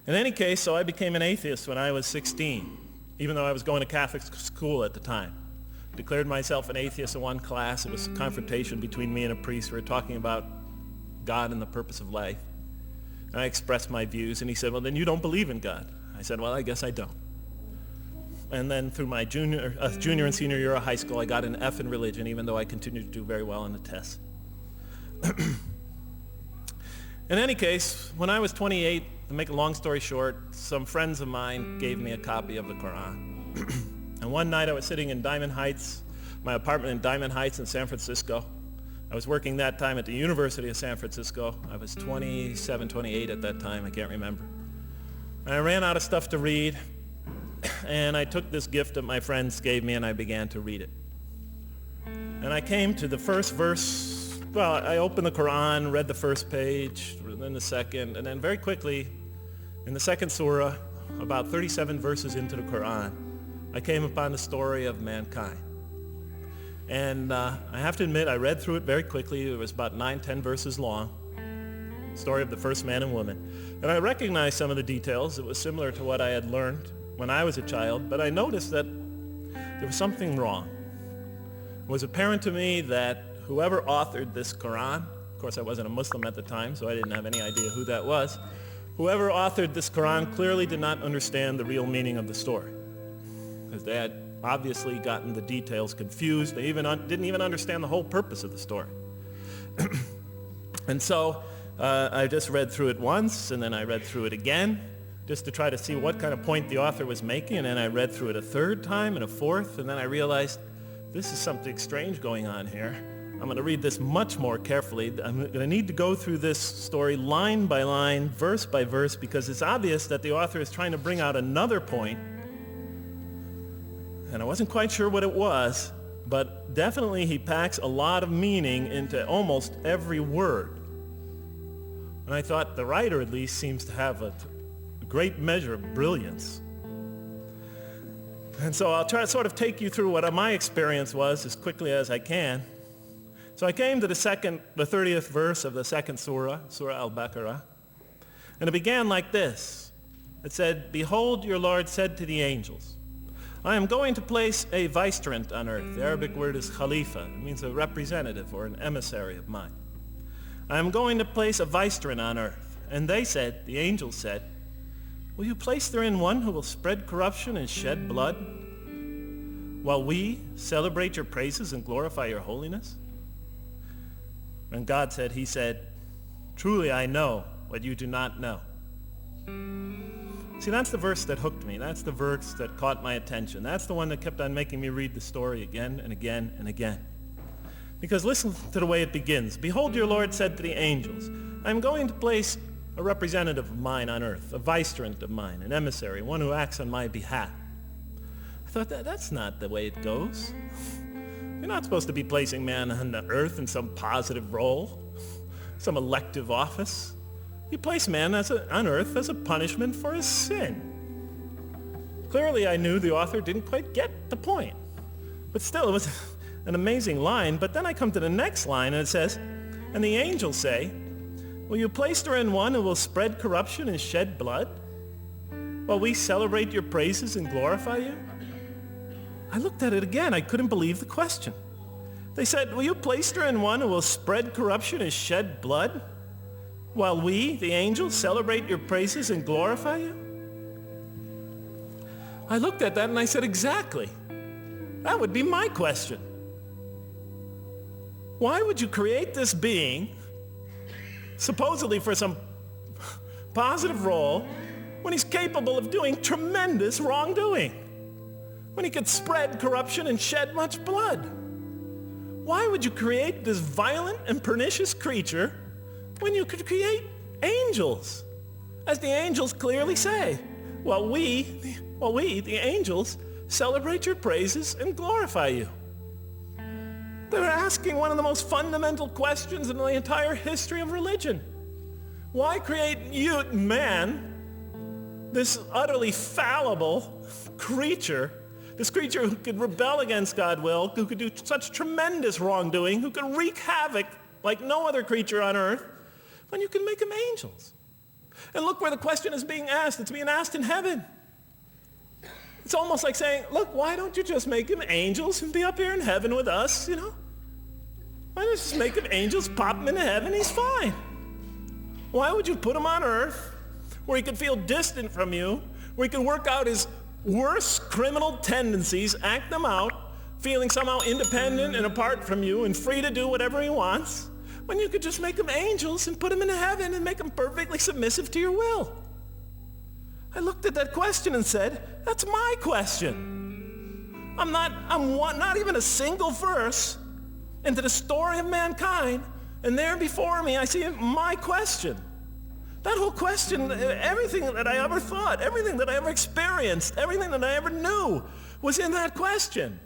In any case, so I became an atheist when I was 16, even though I was going to Catholic school at the time. Declared myself an atheist in one class. It was a confrontation between me and a priest. We were talking about God and the purpose of life. And I expressed my views, and he said, well, then you don't believe in God. I said, well, I guess I don't. And then through my junior and senior year of high school, I got an F in religion, even though I continued to do very well on the tests. In any case, when I was 28, to make a long story short, some friends of mine gave me a copy of the Quran. And one night I was sitting in Diamond Heights, my apartment in Diamond Heights in San Francisco. I was working that time at the University of San Francisco. I was 27, 28 at that time, I can't remember. And I ran out of stuff to read, and I took this gift that my friends gave me and I began to read it. And I came to the first verse. Well, I opened the Quran, read the first page, then the second, and then very quickly, in the second surah, about 37 verses into the Quran, I came upon the story of mankind. And I have to admit, I read through it very quickly. It was about 9-10 verses long, story of the first man and woman. And I recognized some of the details. It was similar to what I had learned when I was a child, but I noticed that there was something wrong. It was apparent to me that whoever authored this Quran, of course I wasn't a Muslim at the time, so I didn't have any idea who that was, whoever authored this Quran clearly did not understand the real meaning of the story, because they had obviously gotten the details confused. They didn't even understand the whole purpose of the story. And so I just read through it once, and then I read through it again, just to try to see what kind of point the author was making, and then I read through it a third time and a fourth, and then I realized this is something strange going on here. I'm going to read this much more carefully. I'm going to need to go through this story line by line, verse by verse, because it's obvious that the author is trying to bring out another point. And I wasn't quite sure what it was, but definitely he packs a lot of meaning into almost every word. And I thought the writer at least seems to have a great measure of brilliance. And so I'll try to sort of take you through what my experience was as quickly as I can. So I came to the 30th verse of the second surah, Surah Al-Baqarah, and it began like this. It said, "Behold, your Lord said to the angels, I am going to place a vicegerent on earth." The Arabic word is khalifa. It means a representative or an emissary of mine. "I am going to place a vicegerent on earth." And they said, the angels said, "Will you place therein one who will spread corruption and shed blood, while we celebrate your praises and glorify your holiness?" And God said, he said, "Truly I know what you do not know." See, that's the verse that hooked me. That's the verse that caught my attention. That's the one that kept on making me read the story again and again and again. Because listen to the way it begins. "Behold, your Lord said to the angels, I am going to place a representative of mine on earth, a vicegerent of mine, an emissary, one who acts on my behalf." I thought, that's not the way it goes. You're not supposed to be placing man on the earth in some positive role, some elective office. You place man on earth as a punishment for his sin. Clearly I knew the author didn't quite get the point. But still, it was an amazing line. But then I come to the next line and it says, "And the angels say, will you place therein one who will spread corruption and shed blood, while we celebrate your praises and glorify you?" I looked at it again. I couldn't believe the question. They said, "Will you place therein one who will spread corruption and shed blood, while we, the angels, celebrate your praises and glorify you?" I looked at that and I said, exactly. That would be my question. Why would you create this being, supposedly for some positive role, when he's capable of doing tremendous wrongdoing? When he could spread corruption and shed much blood? Why would you create this violent and pernicious creature when you could create angels? As the angels clearly say, while we, the angels, celebrate your praises and glorify you. They were asking one of the most fundamental questions in the entire history of religion. Why create you, man, this utterly fallible creature, this creature who could rebel against God's will, who could do such tremendous wrongdoing, who could wreak havoc like no other creature on earth, when you can make them angels? And look where the question is being asked. It's being asked in heaven. It's almost like saying, look, why don't you just make them angels and be up here in heaven with us, you know? Why don't you just make them angels, pop him into heaven, he's fine. Why would you put him on earth where he could feel distant from you, where he can work out his worst criminal tendencies, act them out, feeling somehow independent and apart from you and free to do whatever he wants, when you could just make them angels and put them into heaven and make them perfectly submissive to your will? I looked at that question and said, that's my question. I'm not even a single verse into the story of mankind, and there before me I see my question. That whole question, everything that I ever thought, everything that I ever experienced, everything that I ever knew was in that question.